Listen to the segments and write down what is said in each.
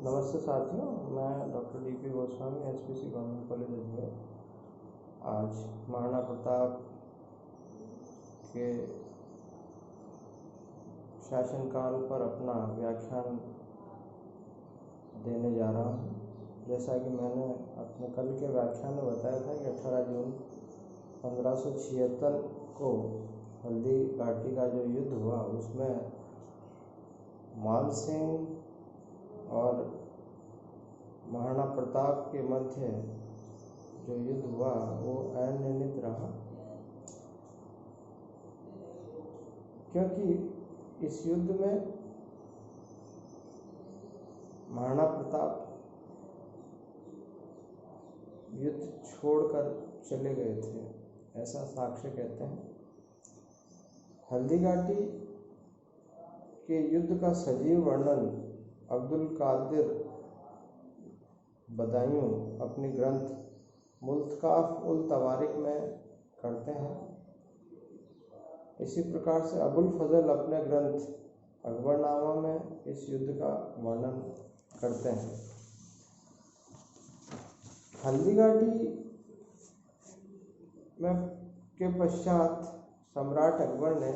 नमस्ते साथियों, मैं doctor D P. Goswami, SPC government college Ajmer. आज महाराणा प्रताप के शासनकाल पर अपना व्याख्यान देने जा रहा हूँ। जैसा कि मैंने अपने कल के व्याख्यान में बताया था कि 18 जून 1576 को हल्दी घाटी का जो युद्ध हुआ उसमें मान सिंह और महाराणा प्रताप के मध्य जो युद्ध हुआ वो अनिर्णित रहा, क्योंकि इस युद्ध में महाराणा प्रताप युद्ध छोड़कर चले गए थे, ऐसा साक्ष्य कहते हैं। हल्दी घाटी के युद्ध का सजीव वर्णन अब्दुल कादिर बदायूं अपनी ग्रंथ मुल्तकाफ उल तवारिक में करते हैं। इसी प्रकार से अबुल फजल अपने ग्रंथ अकबरनामा में इस युद्ध का वर्णन करते हैं। हल्दी घाटी में के पश्चात सम्राट अकबर ने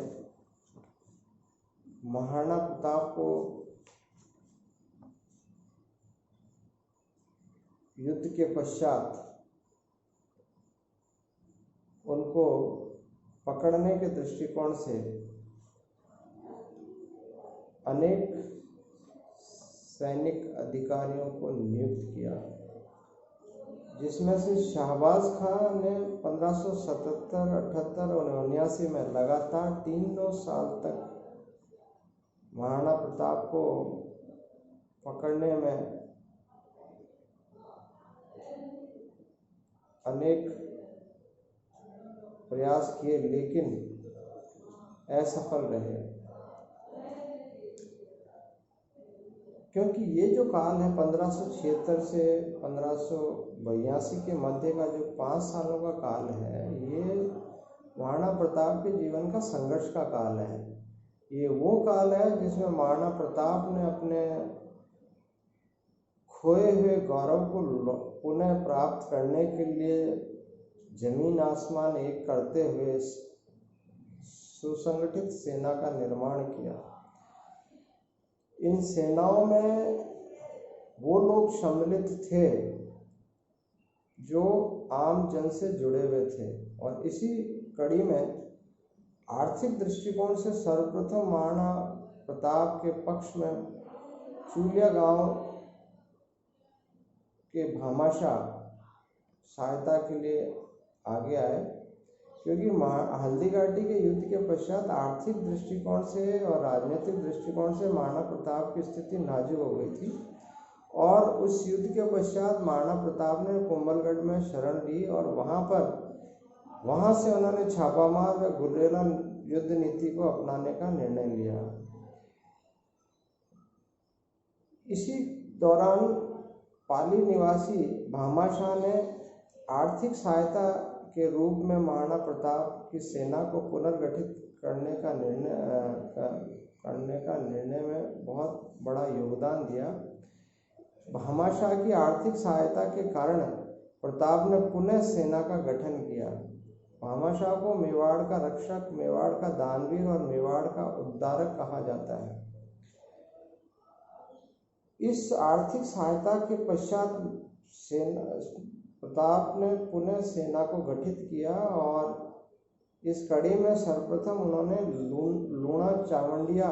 महाराणा प्रताप को युद्ध के पश्चात उनको पकड़ने के दृष्टिकोण से अनेक सैनिक अधिकारियों को नियुक्त किया, जिसमें से शहबाज खान ने 1577, 78 और 79 में लगातार 3 साल तक महाराणा प्रताप को पकड़ने में अनेक प्रयास किए, लेकिन असफल रहे, क्योंकि ये जो काल है 1576 से 1582 के मध्य का जो 5 सालों का काल है, ये महाराणा प्रताप के जीवन का संघर्ष का काल है। ये वो काल है जिसमें महाराणा प्रताप ने अपने खोए हुए गौरव को पुनः प्राप्त करने के लिए जमीन आसमान एक करते हुए सुसंगठित सेना का निर्माण किया। इन सेनाओं में वो लोग सम्मिलित थे जो आम जन से जुड़े हुए थे, और इसी कड़ी में आर्थिक दृष्टिकोण से सर्वप्रथम महाराणा प्रताप के पक्ष में चूलिया गांव के भामाशाह सहायता के लिए आगे आए, क्योंकि हल्दी घाटी के युद्ध के पश्चात आर्थिक दृष्टिकोण से और राजनीतिक दृष्टिकोण से महाराणा प्रताप की स्थिति नाजुक हो गई थी। और उस युद्ध के पश्चात महाराणा प्रताप ने कुंभलगढ़ में शरण ली और वहाँ से उन्होंने छापामार व गुर्रेला युद्ध नीति को अपनाने का निर्णय लिया। इसी दौरान पाली निवासी भामाशाह ने आर्थिक सहायता के रूप में महाराणा प्रताप की सेना को पुनर्गठित करने का निर्णय में बहुत बड़ा योगदान दिया। भामाशाह की आर्थिक सहायता के कारण प्रताप ने पुनः सेना का गठन किया। भामाशाह को मेवाड़ का रक्षक, मेवाड़ का दानवीर और मेवाड़ का उद्धारक कहा जाता है। इस आर्थिक सहायता के पश्चात प्रताप ने पुनः सेना को गठित किया, और इस कड़ी में सर्वप्रथम उन्होंने लूणा चावंडिया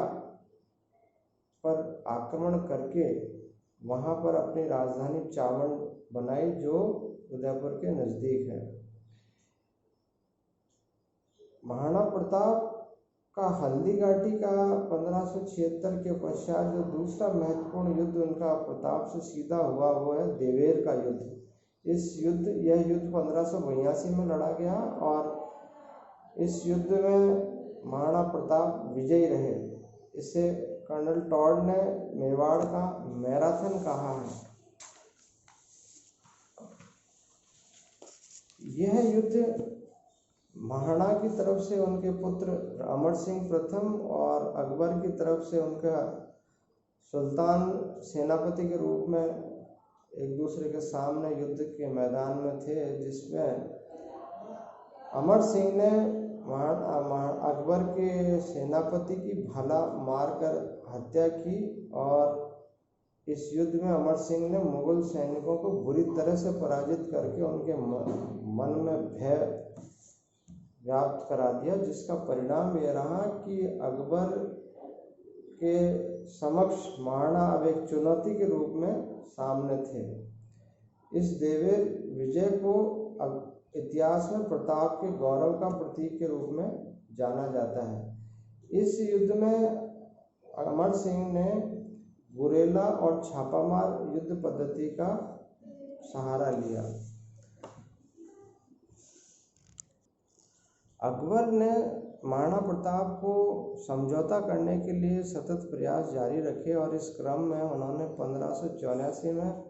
पर आक्रमण करके वहां पर अपनी राजधानी चावंड बनाई, जो उदयपुर के नज़दीक है। महाराणा प्रताप का हल्दी घाटी का 1576 के पश्चात जो दूसरा महत्वपूर्ण युद्ध उनका प्रताप से सीधा हुआ वो है देवेर का युद्ध। यह युद्ध 1582 में लड़ा गया, और इस युद्ध में महाराणा प्रताप विजयी रहे। इसे कर्नल टॉड ने मेवाड़ का मैराथन कहा है। यह युद्ध महाराणा की तरफ से उनके पुत्र अमर सिंह प्रथम और अकबर की तरफ से उनका सुल्तान सेनापति के रूप में एक दूसरे के सामने युद्ध के मैदान में थे, जिसमें अमर सिंह ने अकबर के सेनापति की भला मारकर हत्या की और इस युद्ध में अमर सिंह ने मुगल सैनिकों को बुरी तरह से पराजित करके उनके मन में भय व्याप्त करा दिया, जिसका परिणाम यह रहा कि अकबर के समक्ष महाराणा अब एक चुनौती के रूप में सामने थे। इस देवेर विजय को इतिहास में प्रताप के गौरव का प्रतीक के रूप में जाना जाता है। इस युद्ध में अमर सिंह ने गुरेला और छापामार युद्ध पद्धति का सहारा लिया। अकबर ने महाराणा प्रताप को समझौता करने के लिए सतत प्रयास जारी रखे और इस क्रम में उन्होंने 1584 में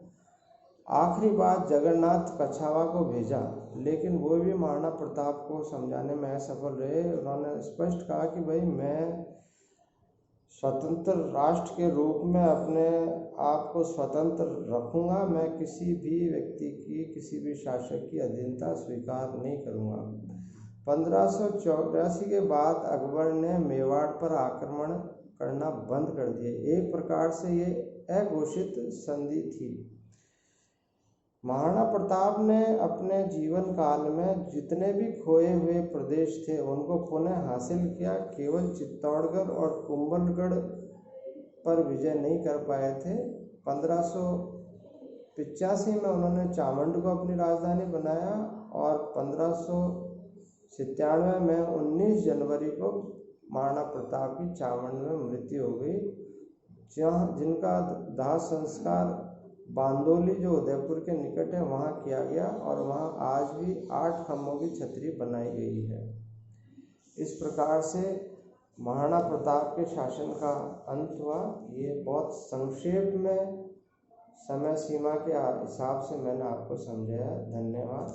आखिरी बार जगन्नाथ कछावा को भेजा, लेकिन वो भी महाराणा प्रताप को समझाने में असफल रहे। उन्होंने स्पष्ट कहा कि भाई मैं स्वतंत्र राष्ट्र के रूप में अपने आप को स्वतंत्र रखूँगा, मैं किसी भी व्यक्ति की, किसी भी शासक की अधीनता स्वीकार नहीं करूँगा। 1584 के बाद अकबर ने मेवाड़ पर आक्रमण करना बंद कर दिए। एक प्रकार से ये अघोषित संधि थी। महाराणा प्रताप ने अपने जीवन काल में जितने भी खोए हुए प्रदेश थे उनको पुनः हासिल किया। केवल चित्तौड़गढ़ और कुंभलगढ़ पर विजय नहीं कर पाए थे। 1585 में उन्होंने चामुंड को अपनी राजधानी बनाया और 1597 में 19 जनवरी को महाराणा प्रताप की चामुंड में मृत्यु हो गई, जिनका दाह संस्कार बांदोली जो उदयपुर के निकट है वहाँ किया गया और वहाँ आज भी 8 खम्भों की छतरी बनाई गई है। इस प्रकार से महाराणा प्रताप के शासन का अंत हुआ। ये बहुत संक्षेप में समय सीमा के हिसाब से मैंने आपको समझाया। धन्यवाद।